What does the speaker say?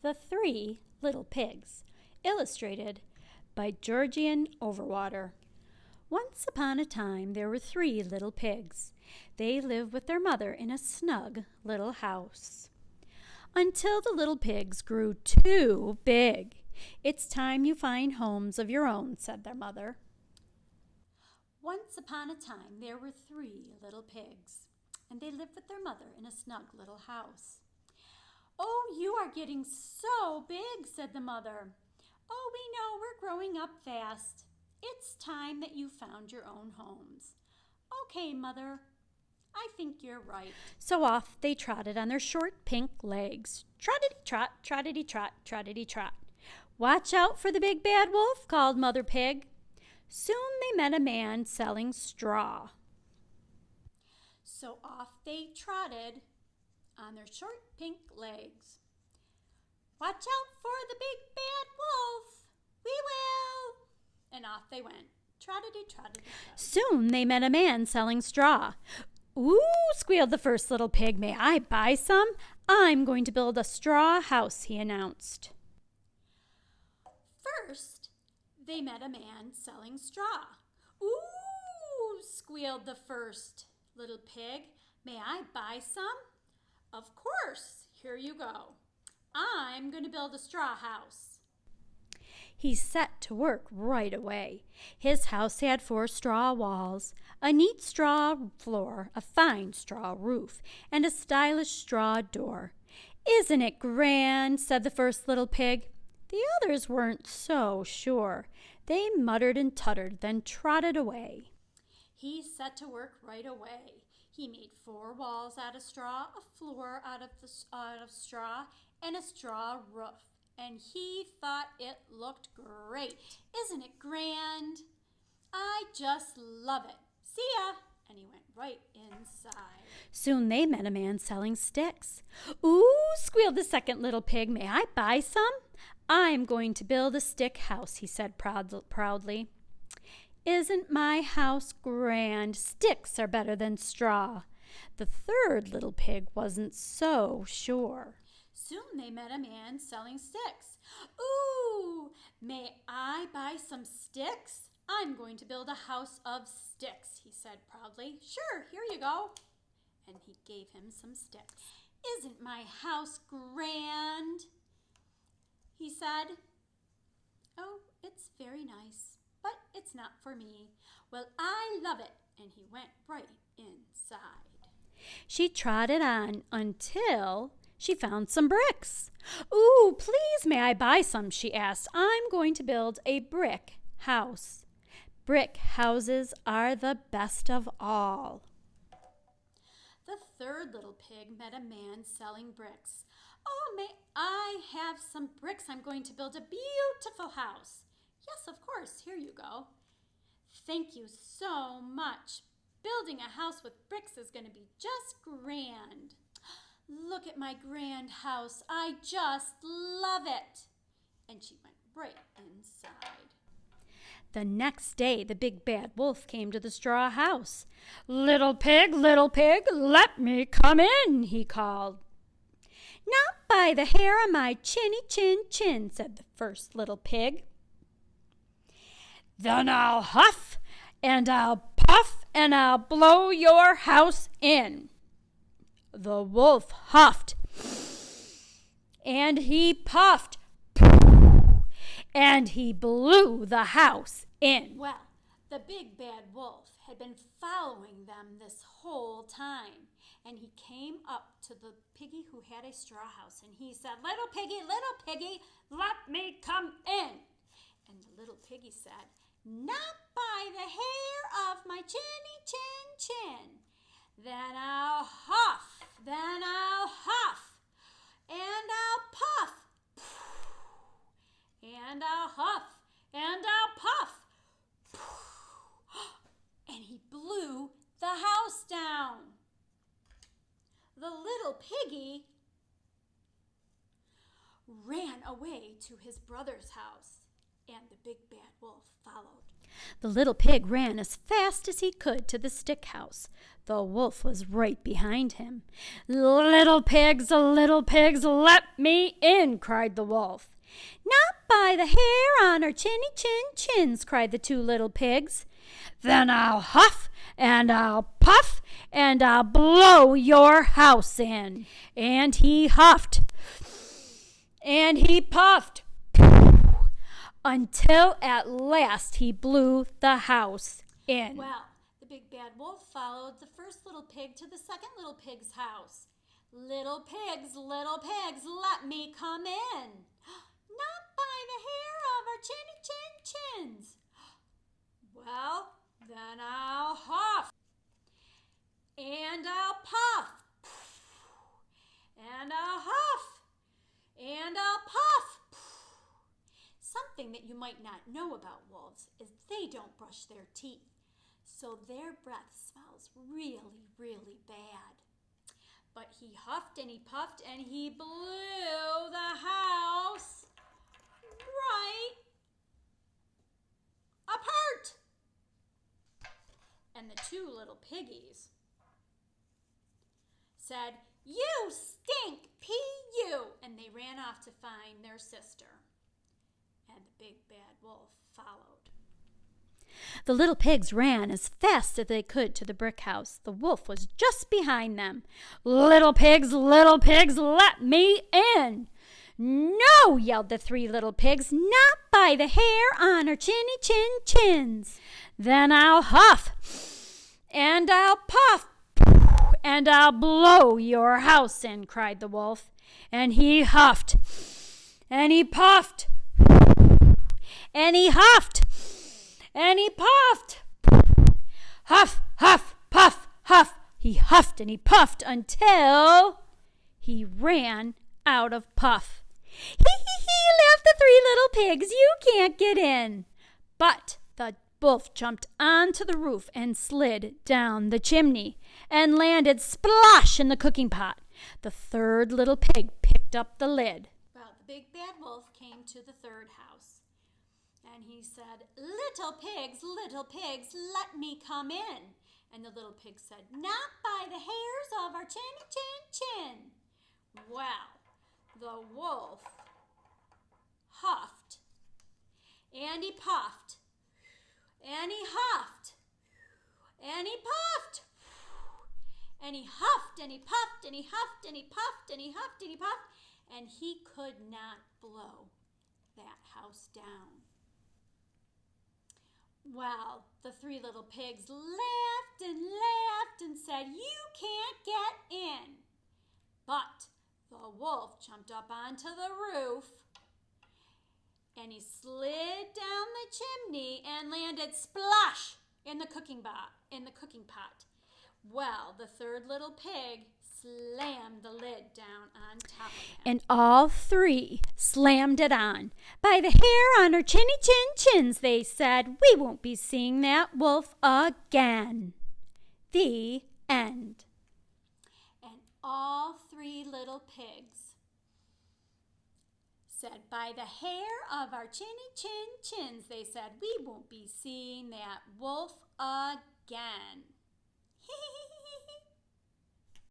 The Three Little Pigs, illustrated by Georgian Overwater. Once upon a time there were 3 little pigs. They lived with their mother in a snug little house. Until the little pigs grew too big. "It's time you find homes of your own," said their mother. Once upon a time there were 3 little pigs, and they lived with their mother in a snug little house. "Oh, you are getting so big," said the mother. "Oh, we know, we're growing up fast. It's time that you found your own homes." "Okay, Mother, I think you're right." So off they trotted on their short pink legs. Trottity-trot, trottity-trot, trottity-trot. "Watch out for the big bad wolf," called Mother Pig. Soon they met a man selling straw. So off they trotted on their short pink legs. "Watch out for the big bad wolf. We will." And off they went. Trottity-trottity. Soon they met a man selling straw. "Ooh," squealed the first little pig. "May I buy some? I'm going to build a straw house," he announced. First, they met a man selling straw. "Ooh," squealed the first little pig. "May I buy some?" "Of course, here you go. I'm going to build a straw house." He set to work right away. His house had 4 straw walls, a neat straw floor, a fine straw roof, and a stylish straw door. "Isn't it grand?" said the first little pig. The others weren't so sure. They muttered and tuttered, then trotted away. He set to work right away. He made 4 walls out of straw, a floor out of straw, and a straw roof. And he thought it looked great. "Isn't it grand? I just love it. See ya." And he went right inside. Soon they met a man selling sticks. "Ooh," squealed the second little pig. "May I buy some? I'm going to build a stick house," he said proudly. "Isn't my house grand? Sticks are better than straw." The third little pig wasn't so sure. Soon they met a man selling sticks. "Ooh, may I buy some sticks? I'm going to build a house of sticks," he said proudly. "Sure, here you go." And he gave him some sticks. "Isn't my house grand?" he said. "Oh, it's very nice, but it's not for me." "Well, I love it." And he went right inside. She trotted on until she found some bricks. "Ooh, please, may I buy some?" she asked. "I'm going to build a brick house." Brick houses are the best of all. The third little pig met a man selling bricks. "Oh, may I have some bricks? I'm going to build a beautiful house." "Yes, of course. Here you go." "Thank you so much. Building a house with bricks is going to be just grand." "Look at my grand house. I just love it." And she went right inside. The next day, the big bad wolf came to the straw house. Little pig, let me come in," he called. "Not by the hair of my chinny chin," said the first little pig. "Then I'll huff, and I'll puff, and I'll blow your house in." The wolf huffed, and he puffed, and he blew the house in. Well, the big bad wolf had been following them this whole time, and he came up to the piggy who had a straw house, and he said, little piggy, let me come in." And the little piggy said, "Not by the hair of my chinny chin. Then I'll huff, and I'll puff, and I'll huff, and I'll puff." And he blew the house down. The little piggy ran away to his brother's house. and the big bad wolf followed. The little pig ran as fast as he could to the stick house. The wolf was right behind him. Little pigs, let me in, cried the wolf. Not by the hair on our chinny chins, cried the two little pigs. Then I'll huff and I'll puff and I'll blow your house in. And he huffed and he puffed until at last he blew the house in. Well, the big bad wolf followed the first little pig to the second little pig's house. Little pigs, let me come in. Not by the hair of our chinny chins. Well, then I'll huff and I'll puff and I'll huff and I'll puff. Something that you might not know about wolves is they don't brush their teeth, so their breath smells really, really bad. But he huffed and he puffed and he blew the house right apart. And the two little piggies said, "You stink, P.U." And they ran off to find their sister. And the big bad wolf followed. The little pigs ran as fast as they could to the brick house. The wolf was just behind them. Little pigs, let me in. No, yelled the three little pigs, not by the hair on our chinny chins. Then I'll huff and I'll puff and I'll blow your house in, cried the wolf. And he huffed and he puffed and he huffed and he puffed. Huff, huff, puff, huff. He huffed and he puffed until he ran out of puff. Hee, laughed the three little pigs. You can't get in. But the wolf jumped onto the roof and slid down the chimney and landed splash in the cooking pot. The third little pig picked up the lid. Well, the big bad wolf came to the third house. And he said, little pigs, let me come in. And the little pig said, not by the hairs of our chinny chin. Well, the wolf huffed and he puffed and he huffed and he puffed and he huffed and he puffed and he huffed and he puffed and he huffed and he puffed, and he could not blow that house down. Well, the three little pigs laughed and said, you can't get in. But the wolf jumped up onto the roof and he slid down the chimney and landed splash in the cooking pot. Well, the third little pig slammed the lid down on top of him. And all three slammed it on. By the hair on our chinny chins, they said, we won't be seeing that wolf again. The end. And all three little pigs said, by the hair of our chinny chins, they said, we won't be seeing that wolf again.